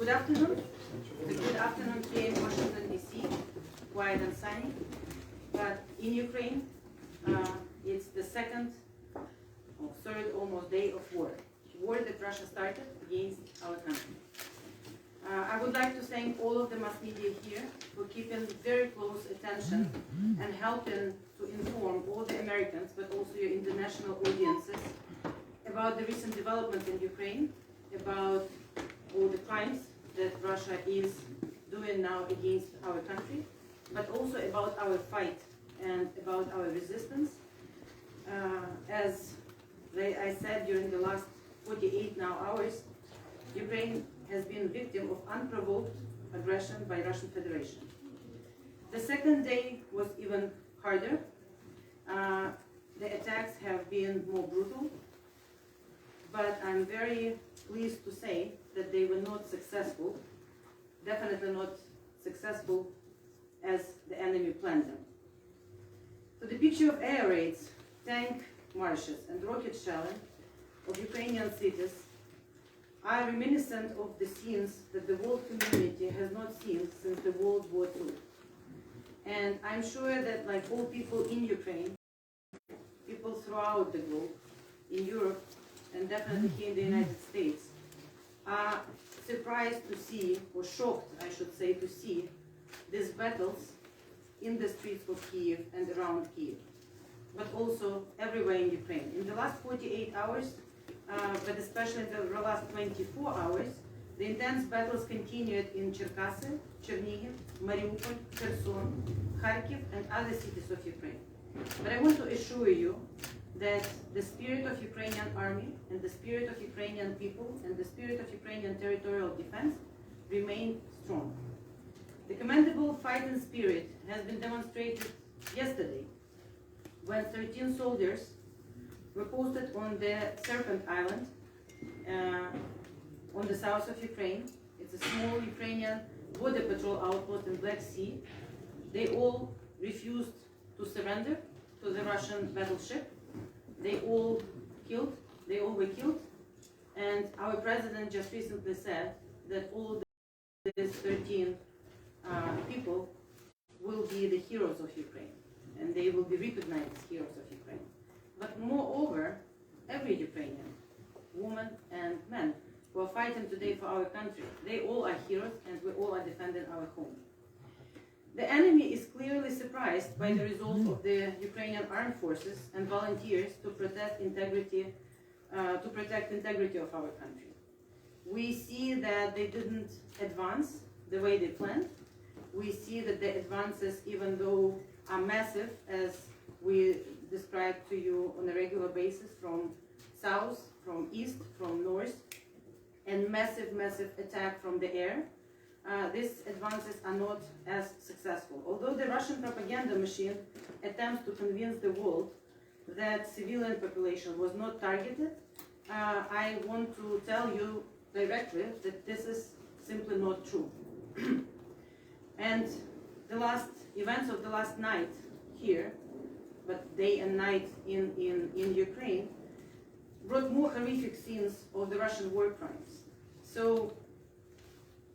Good afternoon. It's a good afternoon here in Washington, D.C., quiet and sunny. But in Ukraine, it's the second or third almost day of war that Russia started against our country. I would like to thank all of the mass media here for keeping very close attention and helping to inform all the Americans, but also your international audiences, about the recent developments in Ukraine, about all the crimes that Russia is doing now against our country, but also about our fight and about our resistance. As I said during the last 48 hours, Ukraine has been victim of unprovoked aggression by Russian Federation. The second day was even harder. The attacks have been more brutal, but I'm very pleased to say that they were not successful, definitely not successful as the enemy planned them. So the picture of air raids, tank marches and rocket shelling of Ukrainian cities are reminiscent of the scenes that the world community has not seen since the World War II. And I'm sure that, like all people in Ukraine, people throughout the globe, in Europe, and definitely here in the United States, are surprised to see, or shocked, I should say, to see these battles in the streets of Kyiv and around Kyiv, but also everywhere in Ukraine. In the last 48 hours, but especially in the last 24 hours, the intense battles continued in Cherkasy, Chernihiv, Mariupol, Kherson, Kharkiv, and other cities of Ukraine. But I want to assure you that the spirit of Ukrainian army and the spirit of Ukrainian people and the spirit of Ukrainian territorial defense remain strong. The commendable fighting spirit has been demonstrated yesterday when 13 soldiers were posted on the Serpent Island on the south of Ukraine. It's a small Ukrainian border patrol outpost in Black Sea. They all refused to surrender to the Russian battleship. They all were killed, and our president just recently said that all these 13 people will be the heroes of Ukraine, and they will be recognized as heroes of Ukraine. But moreover, every Ukrainian, woman and man, who are fighting today for our country, they all are heroes, and we all are defending our home. The enemy is clearly surprised by the resolve of the Ukrainian armed forces and volunteers to protect integrity of our country. We see that they didn't advance the way they planned. We see that the advances, even though are massive, as we describe to you on a regular basis, from south, from east, from north, and massive attack from the air, these advances are not as successful. Although the Russian propaganda machine attempts to convince the world that civilian population was not targeted, I want to tell you directly that this is simply not true. And the last events of the last night here, but day and night in Ukraine, brought more horrific scenes of the Russian war crimes. So,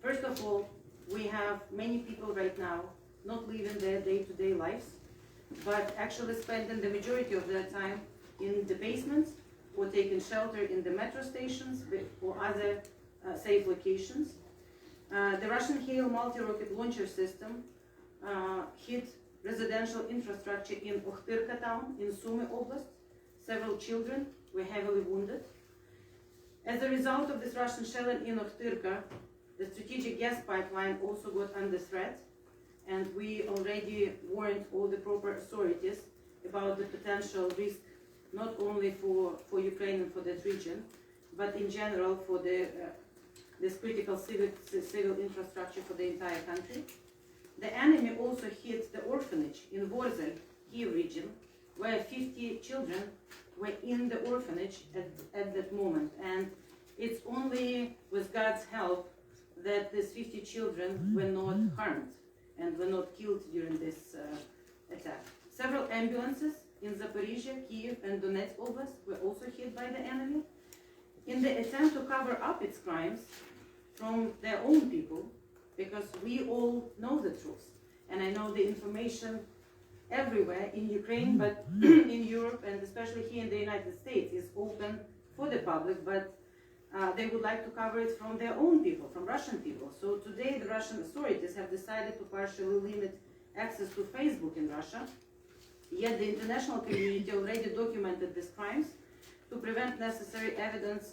first of all, we have many people right now not living their day-to-day lives, but actually spending the majority of their time in the basements or taking shelter in the metro stations or other safe locations. The Russian Hail multi-rocket launcher system hit residential infrastructure in Ohtyrka town in Sumy Oblast. Several children were heavily wounded. As a result of this Russian shelling in Ohtyrka, the strategic gas pipeline also got under threat, and we already warned all the proper authorities about the potential risk, not only for Ukraine and for that region, but in general for this critical civil infrastructure for the entire country. The enemy also hit the orphanage in Vorzel, Kyiv region, where 50 children were in the orphanage at that moment. And it's only with God's help that these 50 children were not harmed and were not killed during this attack. Several ambulances in Zaporizhia, Kyiv, and Donetsk Oblast were also hit by the enemy. In the attempt to cover up its crimes, from their own people, because we all know the truth. And I know the information everywhere in Ukraine, but in Europe, and especially here in the United States, is open for the public, but they would like to cover it from their own people, from Russian people. So today the Russian authorities have decided to partially limit access to Facebook in Russia, yet the international community already documented these crimes to prevent necessary evidence,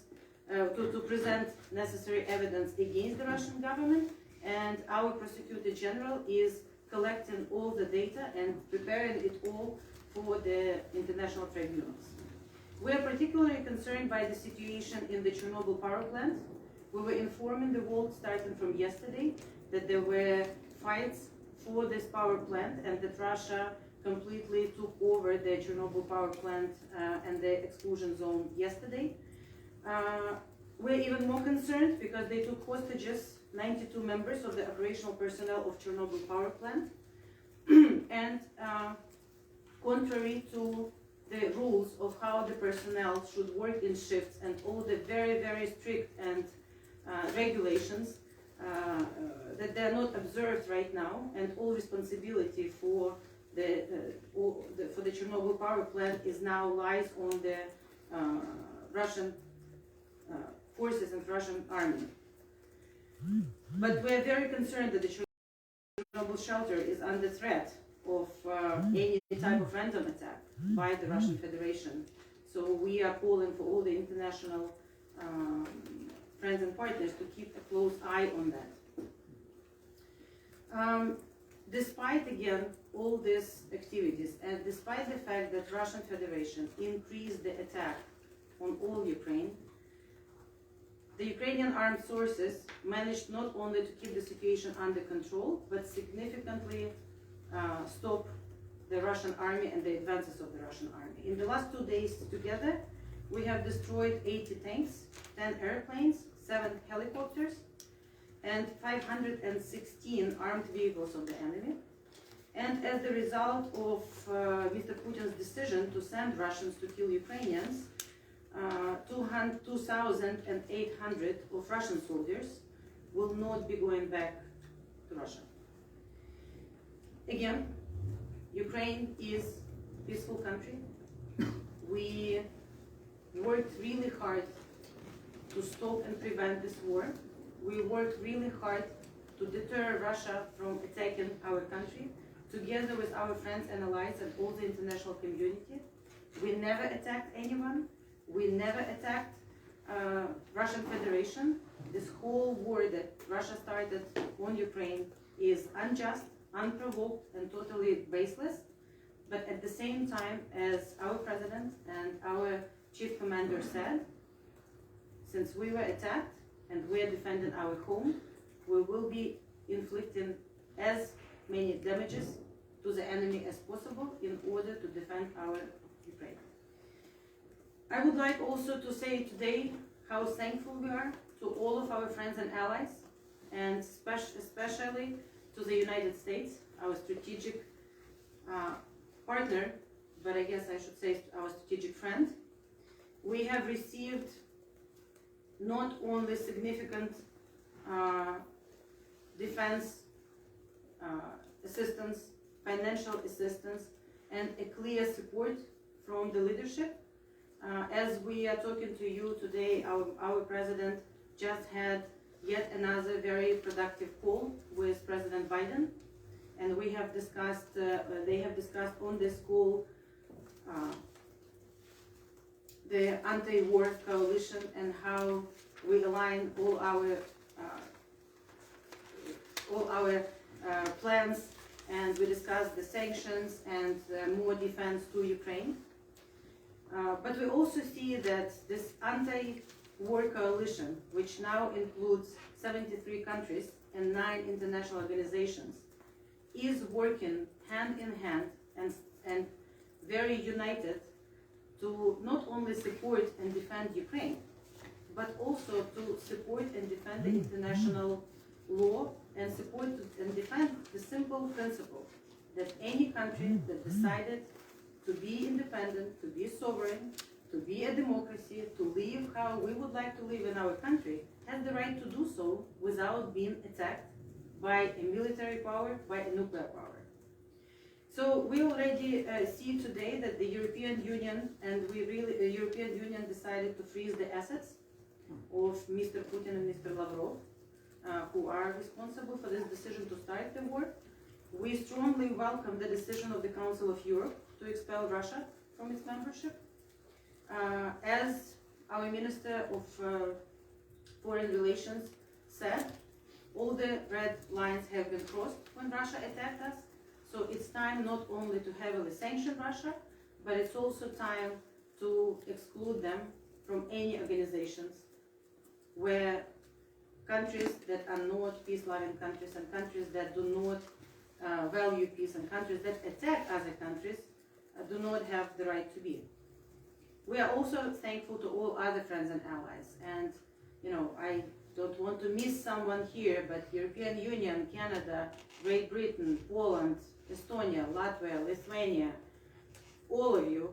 to present necessary evidence against the Russian government, and our prosecutor general is collecting all the data and preparing it all for the international tribunals. We are particularly concerned by the situation in the Chernobyl power plant. We were informing the world starting from yesterday that there were fights for this power plant and that Russia completely took over the Chernobyl power plant and the exclusion zone yesterday. We're even more concerned because they took hostages 92 members of the operational personnel of Chernobyl power plant, and contrary to the rules of how the personnel should work in shifts and all the very, very strict and regulations that they are not observed right now, and all responsibility for the Chernobyl power plant is now lies on the Russian forces and Russian army. But we are very concerned that the Chernobyl shelter is under threat of any type of random attack by the Russian Federation. So we are calling for all the international friends and partners to keep a close eye on that. Despite, again, all these activities, and despite the fact that Russian Federation increased the attack on all Ukraine, the Ukrainian armed forces managed not only to keep the situation under control, but significantly stop the Russian army and the advances of the Russian army. In the last 2 days together, we have destroyed 80 tanks, 10 airplanes, 7 helicopters, and 516 armed vehicles of the enemy. And as the result of Mr. Putin's decision to send Russians to kill Ukrainians, 2,800 of Russian soldiers will not be going back to Russia. Again, Ukraine is a peaceful country. We worked really hard to stop and prevent this war. We worked really hard to deter Russia from attacking our country, together with our friends and allies and all the international community. We never attacked anyone. We never attacked Russian Federation. This whole war that Russia started on Ukraine is unjust, unprovoked, and totally baseless. But at the same time, as our president and our chief commander said, since we were attacked and we are defending our home, we will be inflicting as many damages to the enemy as possible in order to defend our Ukraine. I would like also to say today how thankful we are to all of our friends and allies, and especially to the United States, our strategic partner, but I guess I should say our strategic friend. We have received not only significant defense assistance, financial assistance, and a clear support from the leadership. As we are talking to you today, our president just had yet another very productive call with President Biden, and we have discussed, they have discussed on this call the anti-war coalition and how we align all our plans, and we discussed the sanctions and more defense to Ukraine. But we also see that this anti-war coalition, which now includes 73 countries and 9 international organizations, is working hand in hand and very united to not only support and defend Ukraine, but also to support and defend the international law and support and defend the simple principle that any country that decided to be independent, to be sovereign, to be a democracy, to live how we would like to live in our country, has the right to do so without being attacked by a military power, by a nuclear power. So we already see today that the European Union the European Union decided to freeze the assets of Mr. Putin and Mr. Lavrov, who are responsible for this decision to start the war. We strongly welcome the decision of the Council of Europe to expel Russia from its membership. As our Minister of Foreign Relations said, all the red lines have been crossed when Russia attacked us. So it's time not only to heavily sanction Russia, but it's also time to exclude them from any organizations where countries that are not peace-loving countries and countries that do not value peace and countries that attack other countries do not have the right to be. We are also thankful to all other friends and allies. And, you know, I don't want to miss someone here, but European Union, Canada, Great Britain, Poland, Estonia, Latvia, Lithuania, all of you,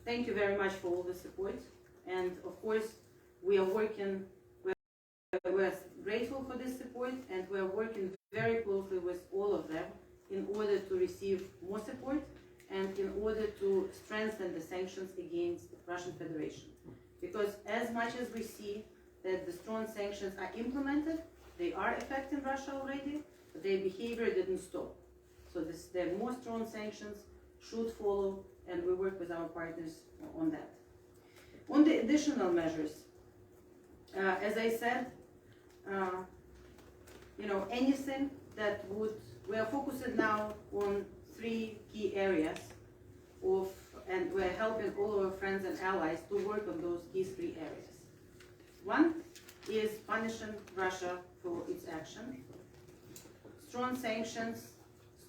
thank you very much for all the support. And of course, we are working, we're grateful for this support, and we're working very closely with all of them in order to receive more support and in order to strengthen the sanctions against the Russian Federation. Because as much as we see that the strong sanctions are implemented, they are affecting Russia already, but their behavior didn't stop. So the more strong sanctions should follow, and we work with our partners on that. On the additional measures, as I said, you know, anything that would, we are focusing now on 3 key areas and we're helping all our friends and allies to work on those key 3 areas. One is punishing Russia for its action. Strong sanctions,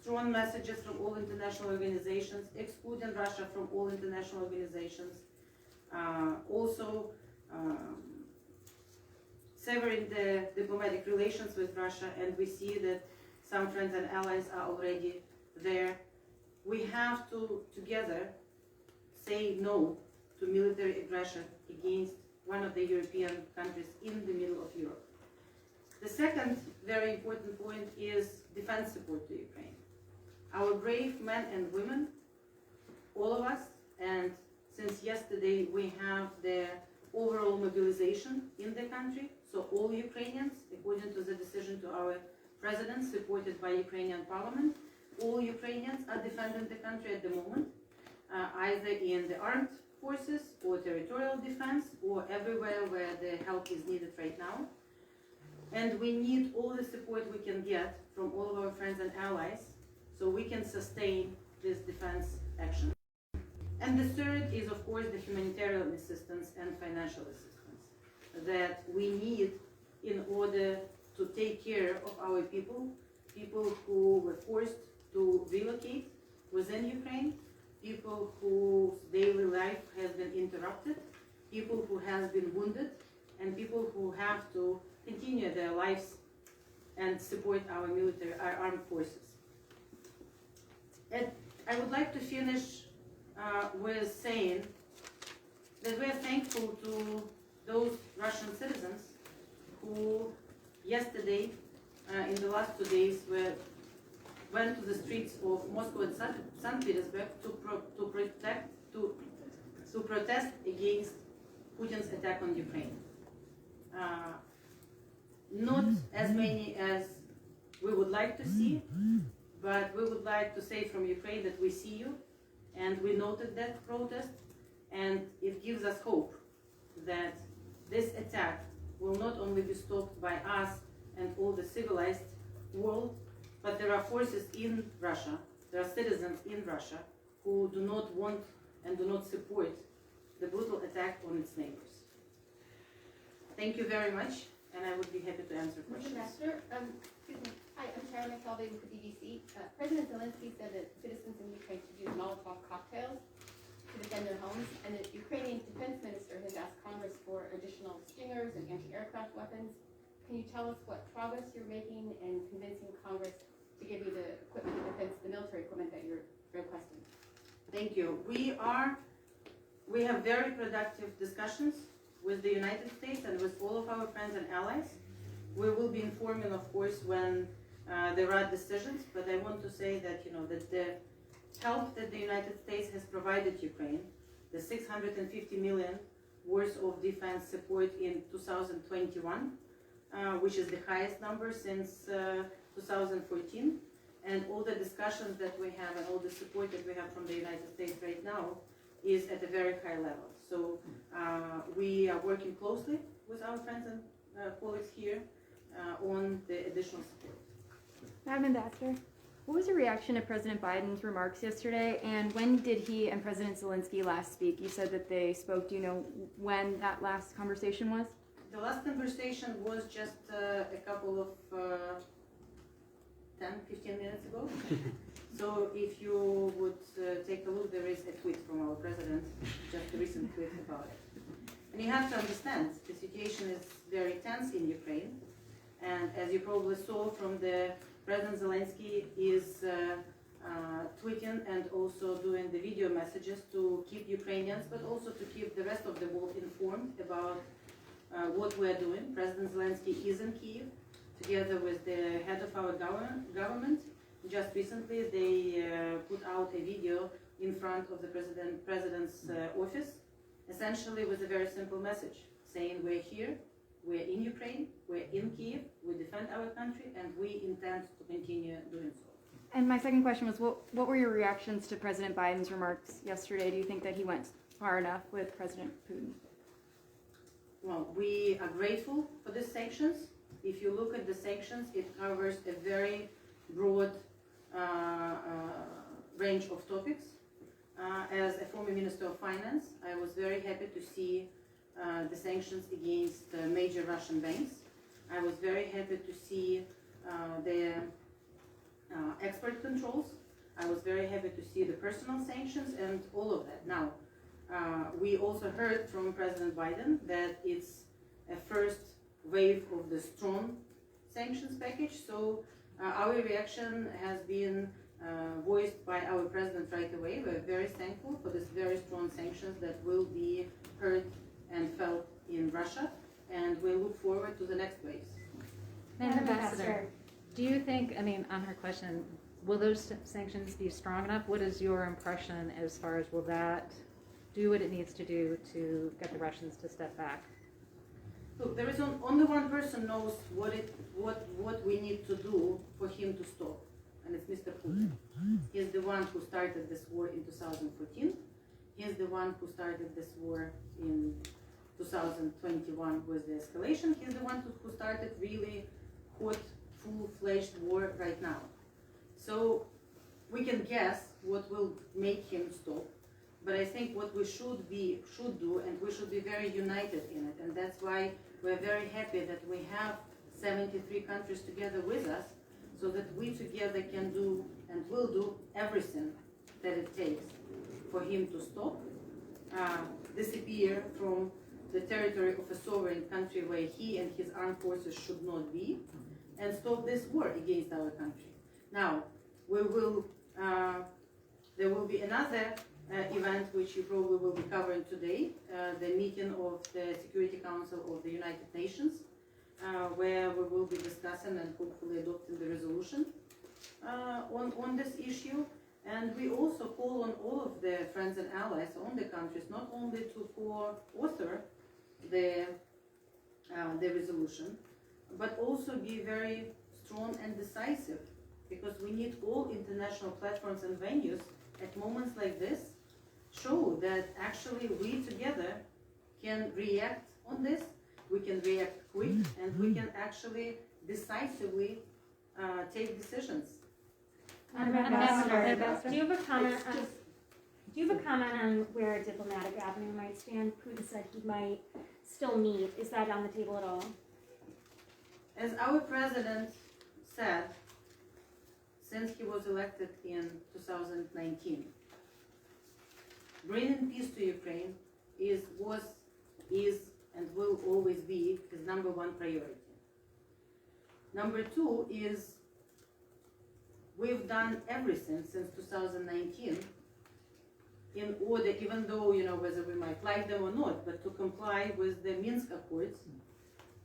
strong messages from all international organizations, excluding Russia from all international organizations. Also, severing the diplomatic relations with Russia, and we see that some friends and allies are already there. We have to together say no to military aggression against one of the European countries in the middle of Europe. The second very important point is defense support to Ukraine. Our brave men and women, all of us, and since yesterday we have the overall mobilization in the country, so all Ukrainians, according to the decision to our president, supported by Ukrainian parliament, all Ukrainians are defending the country at the moment, either in the armed forces or territorial defense or everywhere where the help is needed right now. And we need all the support we can get from all of our friends and allies so we can sustain this defense action. And the third is, of course, the humanitarian assistance and financial assistance that we need in order to take care of our people who were forced to relocate within Ukraine, people whose daily life has been interrupted, people who have been wounded, and people who have to continue their lives and support our military, our armed forces. And I would like to finish with saying that we are thankful to those Russian citizens who yesterday, in the last 2 days, went to the streets of Moscow and St. Petersburg to protest against Putin's attack on Ukraine. Not as many as we would like to see, but we would like to say from Ukraine that we see you, and we noted that protest, and it gives us hope that this attack will not only be stopped by us and all the civilized world, but there are forces in Russia, there are citizens in Russia who do not want and do not support the brutal attack on its neighbors. Thank you very much, and I would be happy to answer questions. Ambassador, excuse me. Hi, I'm Sharon McKelvey with the BBC. President Zelensky said that citizens in Ukraine should use Molotov cocktails to defend their homes, and the Ukrainian defense minister has asked Congress for additional Stingers and anti-aircraft weapons. Can you tell us what progress you're making in convincing Congress to give you the equipment, the military equipment that you're requesting? Thank you. We are We have very productive discussions with the United States and with all of our friends and allies. We will be informing, of course, when there are decisions, but I want to say that, that the help that the United States has provided Ukraine, the 650 million worth of defense support in 2021, which is the highest number since 2014, and all the discussions that we have and all the support that we have from the United States right now is at a very high level. So we are working closely with our friends and colleagues here on the additional support. Madam Ambassador, what was your reaction to President Biden's remarks yesterday, and when did he and President Zelensky last speak? You said that they spoke. Do you know when that last conversation was? The last conversation was just a couple of 10-15 minutes ago. So if you would take a look, there is a tweet from our president, just a recent tweet about it. And you have to understand, the situation is very tense in Ukraine. And as you probably saw from the President Zelensky is tweeting and also doing the video messages to keep Ukrainians, but also to keep the rest of the world informed about what we're doing. President Zelensky is in Kyiv, together with the head of our government. Just recently, they put out a video in front of the president's office, essentially with a very simple message, saying we're here, we're in Ukraine, we're in Kyiv, we defend our country, and we intend to continue doing so. And my second question was, what were your reactions to President Biden's remarks yesterday? Do you think that he went far enough with President Putin? Well, we are grateful for the sanctions. If you look at the sanctions, it covers a very broad range of topics. As a former Minister of Finance, I was very happy to see the sanctions against major Russian banks. I was very happy to see the export controls. I was very happy to see the personal sanctions and all of that. Now, we also heard from President Biden that it's a first wave of the strong sanctions package. So our reaction has been voiced by our president right away. We're very thankful for this very strong sanctions that will be heard and felt in Russia, and we look forward to the next waves. Madam Ambassador, do you think, on her question, will those sanctions be strong enough? What is your impression as far as will that do what it needs to do to get the Russians to step back? Look, there is only one person knows what we need to do for him to stop, and it's Mr. Putin. He's the one who started this war in 2014. He's the one who started this war in 2021 with the escalation. He's the one who started really hot, full-fledged war right now. So we can guess what will make him stop, but I think what we should do, and we should be very united in it, and that's why we're very happy that we have 73 countries together with us, so that we together can do and will do everything that it takes for him to stop, disappear from the territory of a sovereign country where he and his armed forces should not be, and stop this war against our country. Now, we will. There will be another event which you probably will be covering today, the meeting of the Security Council of the United Nations, where we will be discussing and hopefully adopting the resolution on this issue. And we also call on all of the friends and allies on the countries not only to co-author the resolution, but also be very strong and decisive, because we need all international platforms and venues at moments like this show that actually we together can react on this, we can react quick, and we can actually decisively take decisions. Ambassador, do you have a comment on where a diplomatic avenue might stand? Putin said he might still meet. Is that on the table at all? As our president said, since he was elected in 2019, bringing peace to Ukraine is, and will always be his #1 priority. Number 2 is we've done everything since 2019 in order, even though, whether we might like them or not, but to comply with the Minsk Accords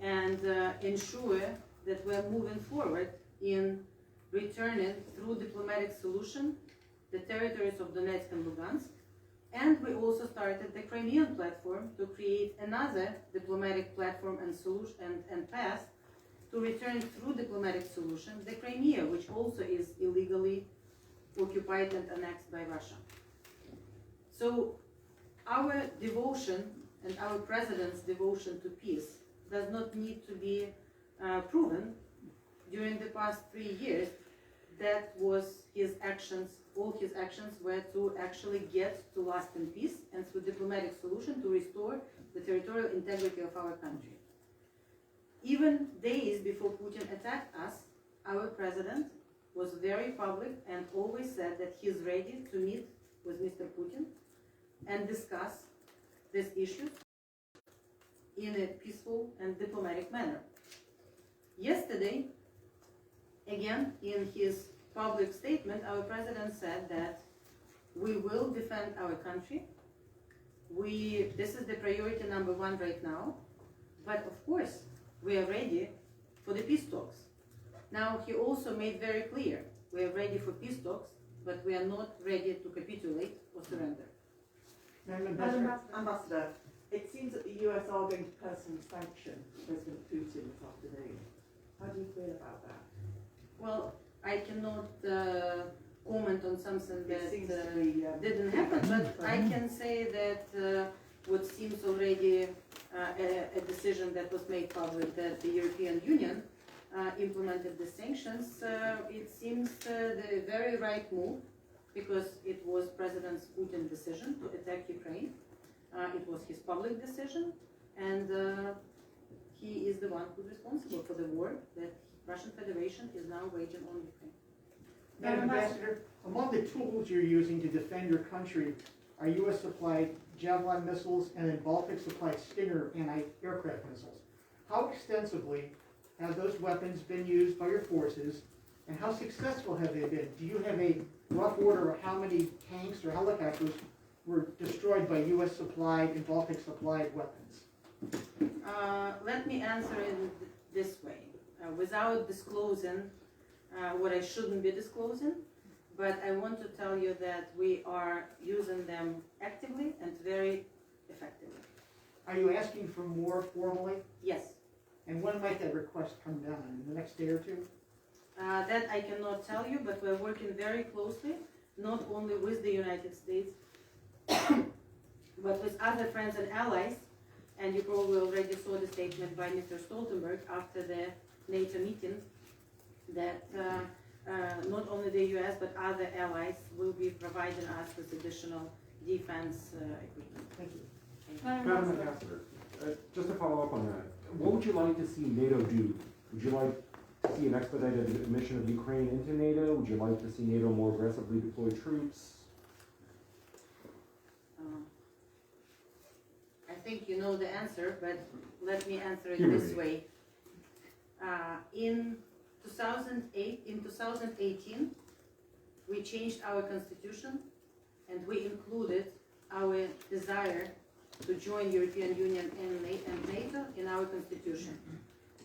and ensure that we're moving forward in returning through diplomatic solution the territories of Donetsk and Lugansk. And we also started the Crimean platform to create another diplomatic platform and solution and path to return through diplomatic solution the Crimea, which also is illegally occupied and annexed by Russia. So our devotion and our president's devotion to peace does not need to be proven. During the past 3 years, that was his actions. All his actions were to actually get to lasting peace and through diplomatic solution to restore the territorial integrity of our country. Even days before Putin attacked us, our president was very public and always said that he's ready to meet with Mr. Putin and discuss these issues in a peaceful and diplomatic manner. Yesterday, again, in his public statement, our president said that we will defend our country. This is the priority number 1 right now. But of course, we are ready for the peace talks. Now, he also made very clear, we are ready for peace talks, but we are not ready to capitulate or surrender. Ambassador, it seems that the US are going to personally sanction President Putin this afternoon. How do you feel about that? Well, I cannot comment on something that didn't pretty happen, much but I can say that what seems already a decision that was made public, that the European Union implemented the sanctions, it seems the very right move, because it was President Putin's decision to attack Ukraine. It was his public decision, and he is the one who's responsible for the war that Russian Federation is now waging on Ukraine. Madam Ambassador, among the tools you're using to defend your country are U.S. supplied Javelin missiles and then Baltic supplied Stinger anti-aircraft missiles. How extensively have those weapons been used by your forces, and how successful have they been? Do you have a rough order of how many tanks or helicopters were destroyed by U.S. supplied and Baltic supplied weapons? Let me answer it this way, without disclosing what I shouldn't be disclosing, but I want to tell you that we are using them actively and very effectively. Are you asking for more formally? Yes. And when might that request come down? In the next day or two? That I cannot tell you, but we're working very closely, not only with the United States, but with other friends and allies. And you probably already saw the statement by Mr. Stoltenberg after the NATO meeting that not only the US but other allies will be providing us with additional defense equipment. Thank you. Madam Ambassador, just to follow up on that, what would you like to see NATO do? Would you like to see an expedited admission of Ukraine into NATO? Would you like to see NATO more aggressively deploy troops? I think you know the answer, but let me answer it this way. In 2018, we changed our constitution and we included our desire to join European Union and NATO in our constitution.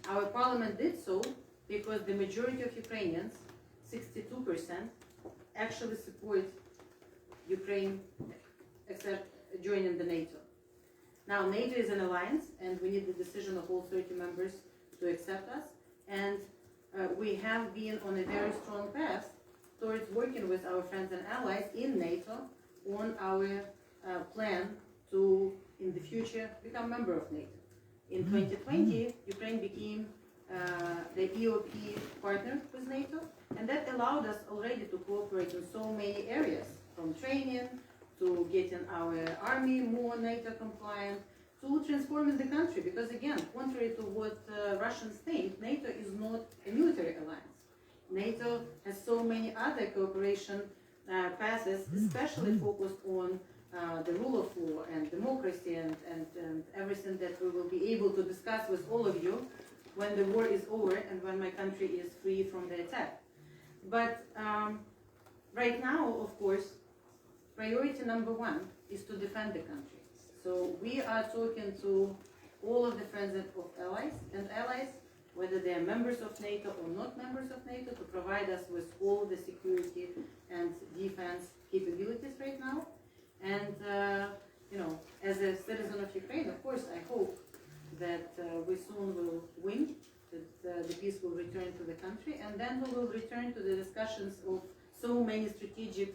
Our parliament did so because the majority of Ukrainians, 62%, actually support Ukraine joining the NATO. Now, NATO is an alliance, and we need the decision of all 30 members to accept us. And we have been on a very strong path towards working with our friends and allies in NATO on our plan to, in the future, become member of NATO. In 2020, Ukraine became the EOP partner with NATO, and that allowed us already to cooperate in so many areas, from training to getting our army more NATO compliant, to transforming the country. Because again, contrary to what Russians think, NATO is not a military alliance. NATO has so many other cooperation paths, especially focused on the rule of law and democracy and everything that we will be able to discuss with all of you when the war is over and when my country is free from the attack. But right now, of course, priority number one is to defend the country. So we are talking to all of the friends of allies, whether they are members of NATO or not members of NATO, to provide us with all the security and defense capabilities right now. And, as a citizen of Ukraine, of course, I hope that we soon will win, that the peace will return to the country, and then we will return to the discussions of so many strategic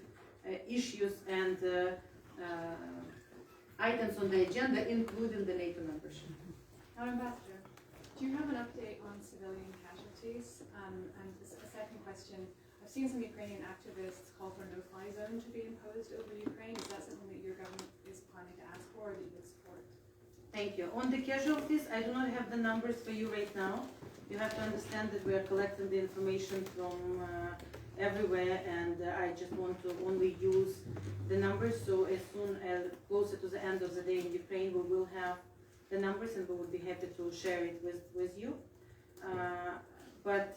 issues and items on the agenda, including the NATO membership. Now, Ambassador, do you have an update on civilian casualties? And a second question, I've seen some Ukrainian activists call for a no-fly zone to be imposed over Ukraine. Is that something that your government is planning to ask for, or that you would support? Thank you. On the casualties, I do not have the numbers for you right now. You have to understand that we are collecting the information from everywhere, and I just want to only use the numbers. So as soon as closer to the end of the day in Ukraine, we will have the numbers, and we would be happy to share it with you. But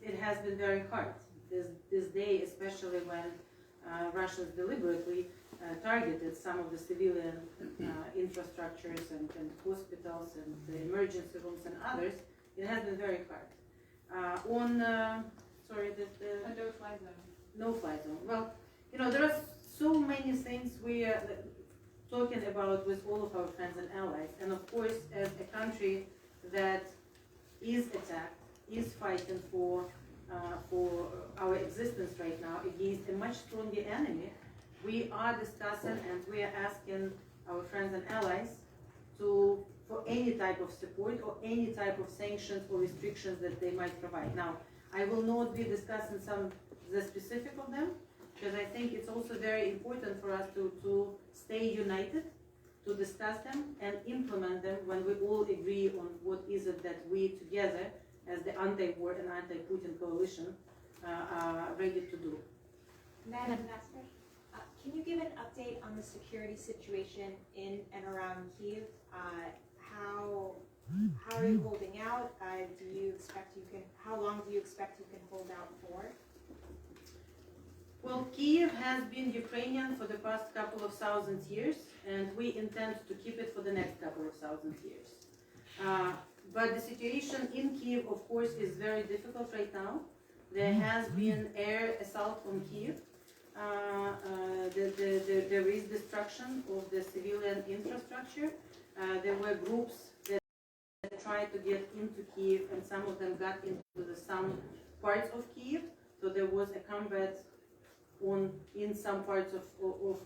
it has been very hard this day, especially when Russians deliberately targeted some of the civilian infrastructures and hospitals and the emergency rooms and others. It has been very hard. A no-fly zone. No-fly zone. Well, there are so many things we are talking about with all of our friends and allies. And of course, as a country that is attacked, is fighting for our existence right now against a much stronger enemy, we are discussing and we are asking our friends and allies for any type of support or any type of sanctions or restrictions that they might provide. Now, I will not be discussing the specific of them, because I think it's also very important for us to stay united, to discuss them and implement them when we all agree on what is it that we together, as the anti-war and anti-Putin coalition, are ready to do. Madam Ambassador, can you give an update on the security situation in and around Kyiv? How are you holding out? How long do you expect you can hold out for? Well, Kyiv has been Ukrainian for the past couple of thousand years, and we intend to keep it for the next couple of thousand years. But the situation in Kyiv, of course, is very difficult right now. There has been air assault on Kyiv. There is destruction of the civilian infrastructure. There were groups that tried to get into Kyiv, and some of them got into some parts of Kyiv. So there was a combat in some parts of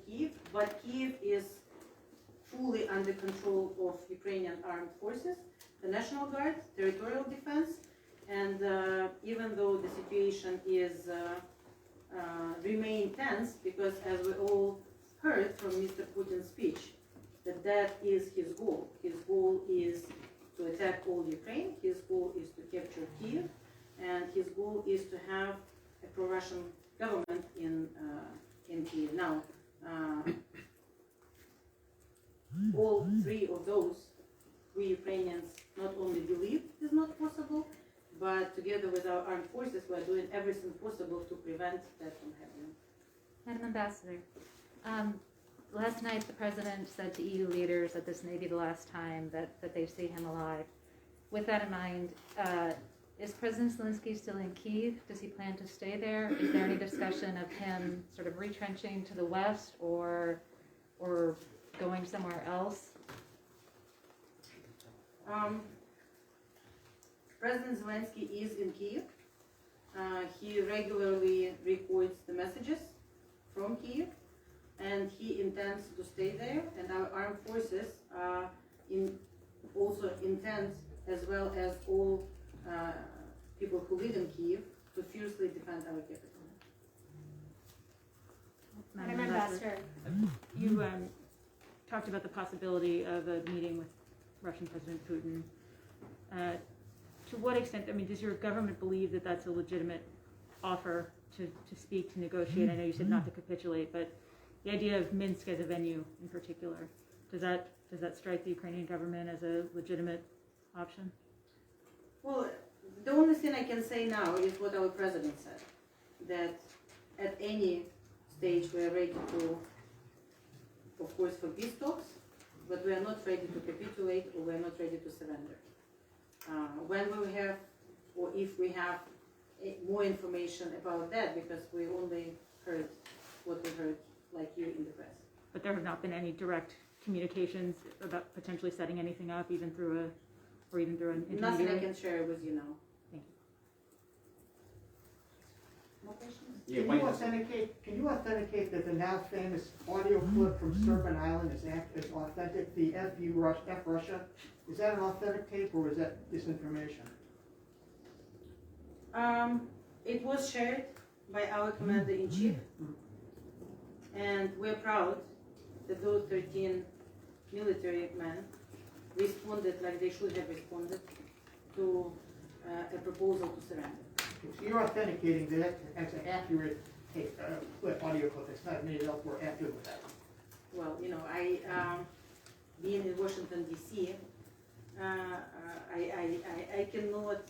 Kyiv, but Kyiv is fully under control of Ukrainian armed forces, the National Guard, territorial defense, and even though the situation is remain tense, because as we all heard from Mr. Putin's speech, that is his goal. His goal is to attack all Ukraine, his goal is to capture Kyiv, and his goal is to have a pro-Russian government in Kyiv. Now, all three of those, we Ukrainians not only believe is not possible, but together with our armed forces, we are doing everything possible to prevent that from happening. Madam Ambassador, last night the President said to EU leaders that this may be the last time that they see him alive. With that in mind, is President Zelensky still in Kyiv? Does he plan to stay there? Is there any discussion of him sort of retrenching to the west or going somewhere else? President Zelensky is in Kyiv. He regularly records the messages from Kyiv, and he intends to stay there. And our armed forces also intend, as well as all people who live in Kyiv, to fiercely defend our capital. Madam Ambassador, You talked about the possibility of a meeting with Russian President Putin. To what extent, does your government believe that that's a legitimate offer to speak, to negotiate? I know you said not to capitulate, but the idea of Minsk as a venue in particular, does that strike the Ukrainian government as a legitimate option? Well, the only thing I can say now is what our president said, that at any stage we are ready to, of course, for peace talks, but we are not ready to capitulate or we are not ready to surrender. When we will have, or if we have more information about that, because we only heard what we heard, like you in the press. But there have not been any direct communications about potentially setting anything up, even through an intermediary? Nothing I can share with you now. Thank you. More questions? Can you authenticate that the now famous audio clip from Serpent Island is authentic? The F Russia, is that an authentic tape or is that disinformation? It was shared by our commander-in-chief, and we're proud that those 13 military men responded like they should have responded to a proposal to surrender. So you're authenticating that as an accurate tape, audio clip. It's not made up or after the fact. Well, you know, being in Washington D.C., I cannot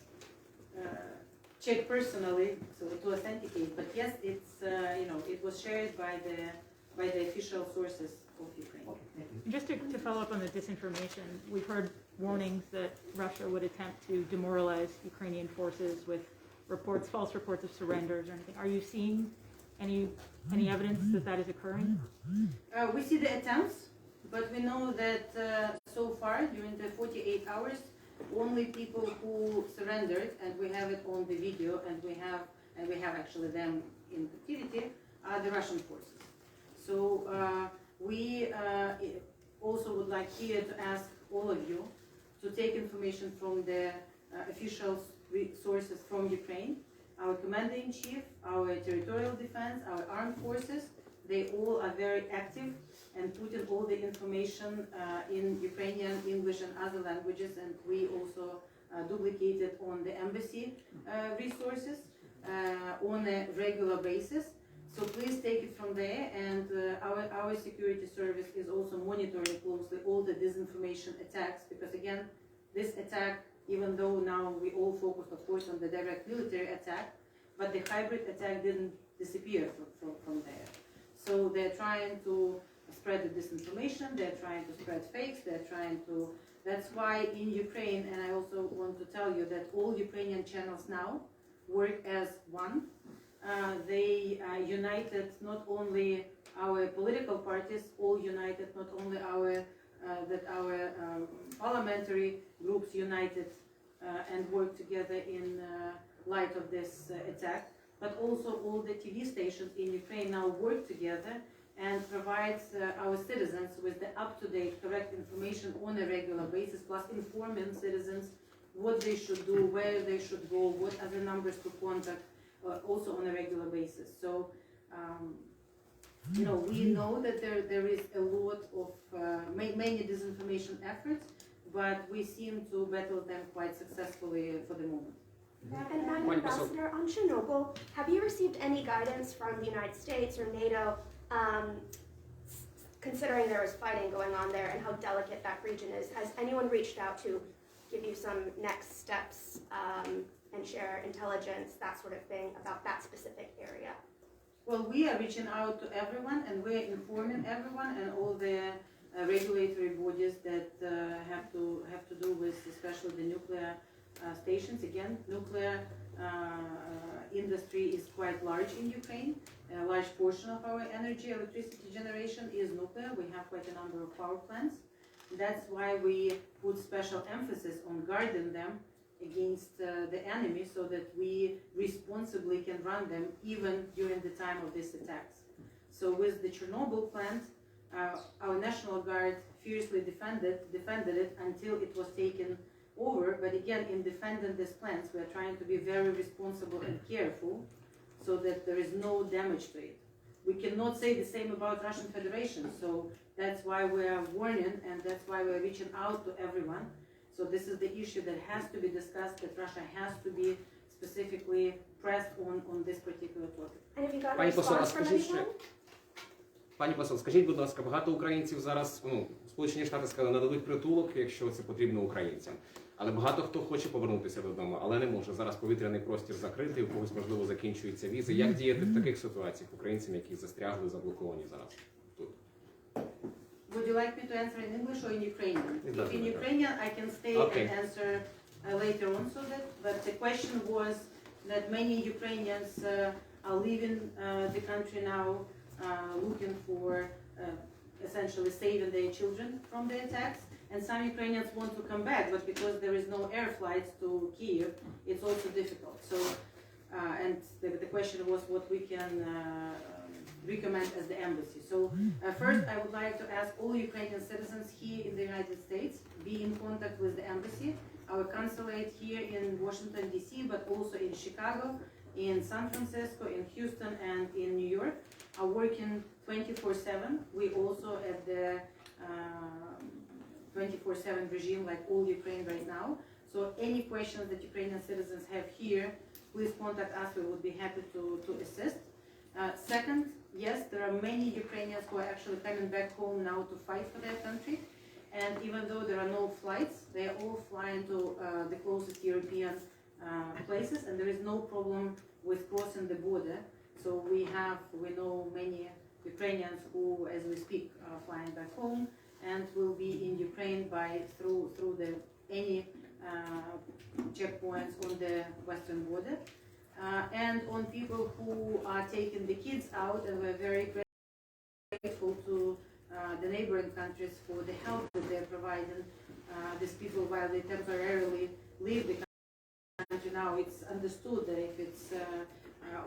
check personally, so to authenticate. But yes, it's it was shared by the official sources of Ukraine. Okay, thank you. Just to follow up on the disinformation, we've heard warnings that Russia would attempt to demoralize Ukrainian forces with false reports of surrenders or anything. Are you seeing any evidence that that is occurring? We see the attempts, but we know that so far during the 48 hours, only people who surrendered, and we have it on the video, and we have actually them in captivity, are the Russian forces. So we also would like here to ask all of you to take information from the official sources from Ukraine, our commander-in-chief, our territorial defense, our armed forces. They all are very active and putting all the information in Ukrainian, English, and other languages, and we also duplicate it on the embassy resources on a regular basis. So please take it from there, and our security service is also monitoring closely all the disinformation attacks, because again, this attack, even though now we all focus, of course, on the direct military attack, but the hybrid attack didn't disappear from there. So they're trying to spread the disinformation, they're trying to spread fakes, that's why in Ukraine, and I also want to tell you that all Ukrainian channels now work as one. They united not only our political parties, all united, not only our parliamentary groups united and worked together in light of this attack, but also all the TV stations in Ukraine now work together and provides our citizens with the up-to-date, correct information on a regular basis, plus informing citizens what they should do, where they should go, what are the numbers to contact, also on a regular basis. So, we know that there is a lot of many disinformation efforts, but we seem to battle them quite successfully for the moment. And Madam Ambassador, on Chernobyl, have you received any guidance from the United States or NATO, considering there is fighting going on there and how delicate that region is? Has anyone reached out to give you some next steps and share intelligence, that sort of thing, about that specific area? Well, we are reaching out to everyone, and we are informing everyone and all the regulatory bodies that have to do with, especially the nuclear stations. Again, nuclear industry is quite large in Ukraine. A large portion of our electricity generation is nuclear. We have quite a number of power plants. That's why we put special emphasis on guarding them against the enemy, so that we responsibly can run them even during the time of these attacks. So with the Chernobyl plant, our National Guard fiercely defended it until it was taken over. But again, in defending these plants, we are trying to be very responsible and careful so that there is no damage to it. We cannot say the same about Russian Federation, so that's why we are warning, and that's why we are reaching out to everyone. So this is the issue that has to be discussed, that Russia has to be specifically pressed on this particular topic. And have you got a Пані посол, response from anyone? Пані посол, скажіть, будь ласка, багато українців зараз Сполучені Штати сказали, нададуть притулок, якщо це потрібно українцям. Але багато хто хоче повернутися додому, але не може. Зараз повітряний простір закритий, у когось, можливо, закінчуються візи. Як діяти в таких ситуаціях українцям, які застрягли, заблоковані зараз тут? Would you like me to answer in English or in Ukrainian? It doesn't In matter. Ukrainian, I can stay Okay. and answer later on. So that, but the question was that many Ukrainians are leaving the country now, looking for essentially saving their children from the attacks. And some Ukrainians want to come back, but because there is no air flights to Kyiv, it's also difficult. So, and the question was what we can recommend as the embassy. So first I would like to ask all Ukrainian citizens here in the United States, be in contact with the embassy, our consulate here in Washington DC, but also in Chicago, in San Francisco, in Houston, and in New York, are working 24/7. We also at the 24/7 regime like all Ukraine right now. So any questions that Ukrainian citizens have here, please contact us. We would be happy to assist. Second, yes, there are many Ukrainians who are actually coming back home now to fight for their country. And even though there are no flights, they are all flying to the closest European places, and there is no problem with crossing the border. So we know many Ukrainians who, as we speak, are flying back home and will be in Ukraine through any checkpoints on the western border. And on people who are taking the kids out, and we're very grateful to the neighboring countries for the help that they're providing these people while they temporarily leave the country. Now it's understood that if it's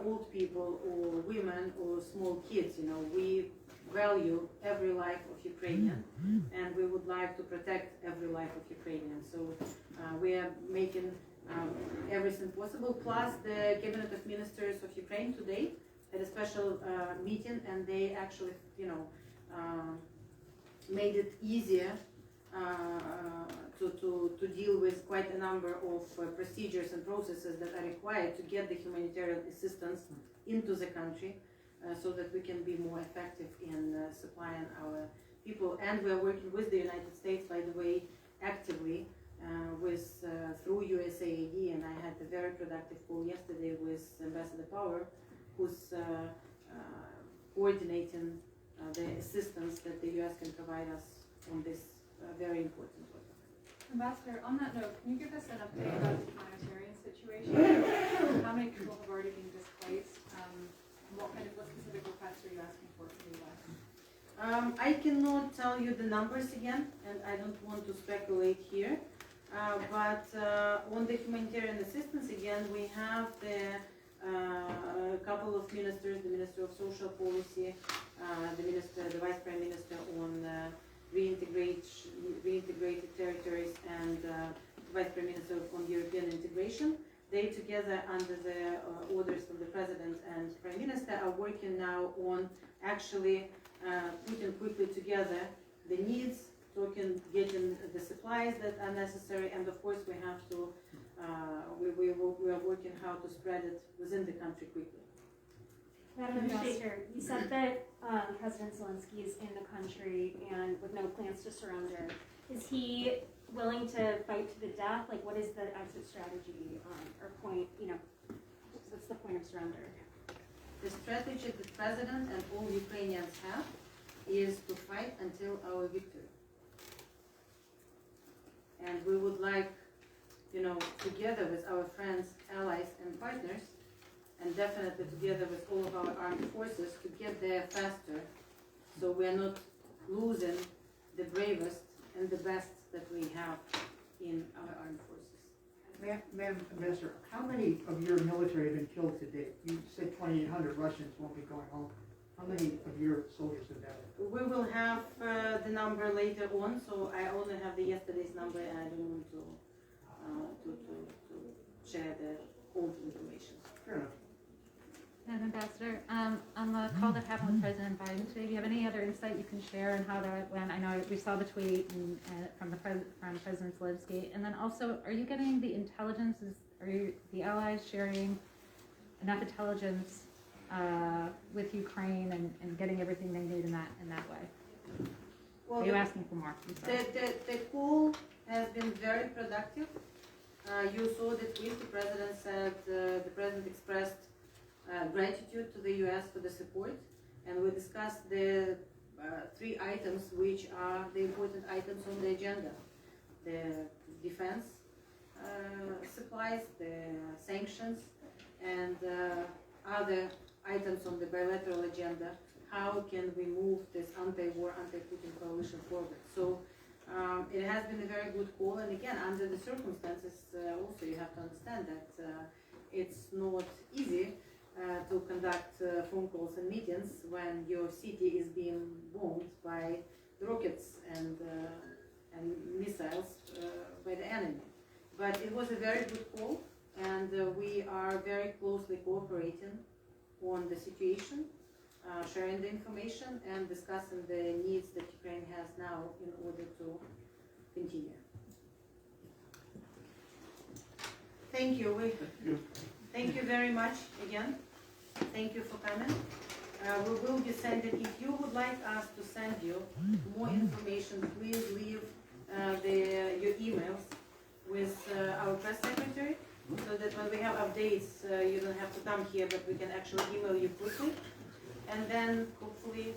old people or women or small kids, we value every life of Ukrainian, and we would like to protect every life of Ukrainian. So we are making everything possible. Plus, the Cabinet of Ministers of Ukraine today had a special meeting, and they actually, made it easier to deal with quite a number of procedures and processes that are required to get the humanitarian assistance into the country, so that we can be more effective in supplying our people. And we are working with the United States, by the way, actively through USAID, and I had a very productive call yesterday with Ambassador Power, who's coordinating the assistance that the US can provide us on this very important work. Ambassador, on that note, can you give us an update about the humanitarian situation? How many people have already been displaced? What specific requests are you asking for from the US? I cannot tell you the numbers again, and I don't want to speculate here. But on the humanitarian assistance, again, we have a couple of ministers, the Minister of Social Policy, the Vice Prime Minister on reintegrated territories, and Vice Prime Minister on European integration. They together, under the orders from the President and Prime Minister, are working now on actually putting quickly together the needs, getting the supplies that are necessary, and of course we have to, we are working how to spread it within the country quickly. Madam Ambassador, you said that President Zelensky is in the country and with no plans to surrender. Is he willing to fight to the death? Like, what is the exit strategy or point, what's the point of surrender? The strategy the President and all Ukrainians have is to fight until our victory. And we would like, together with our friends, allies, and partners, and definitely together with all of our armed forces, to get there faster, so we are not losing the bravest and the best that we have in our armed forces. Madam Ambassador, how many of your military have been killed to date? You said 2,800 Russians won't be going home. How many of your soldiers have died? We will have the number later on, so I only have yesterday's number, and I don't want to share the old information. Fair enough. Madam Ambassador, on the call that happened with President Biden today, do you have any other insight you can share on how that went? I know we saw the tweet from President Zelensky, and then also, are you getting the intelligence? Are the allies sharing enough intelligence with Ukraine and getting everything they need in that way? Well, Are you asking for more? I'm sorry. the call has been very productive. You saw the tweet. The president said the president expressed gratitude to the U.S. for the support, and we discussed the 3 items which are the important items on the agenda: the defense supplies, the sanctions, and other items on the bilateral agenda. How can we move this anti-war, anti-Putin coalition forward? So it has been a very good call, and again, under the circumstances, also you have to understand that it's not easy to conduct phone calls and meetings when your city is being bombed by rockets and missiles by the enemy. But it was a very good call, and we are very closely cooperating on the situation, sharing the information and discussing the needs that Ukraine has now in order to continue. Thank you. Thank you very much again. Thank you for coming. We will be sending, if you would like us to send you more information, please leave your emails with our press secretary, so that when we have updates, you don't have to come here, but we can actually email you quickly. And then hopefully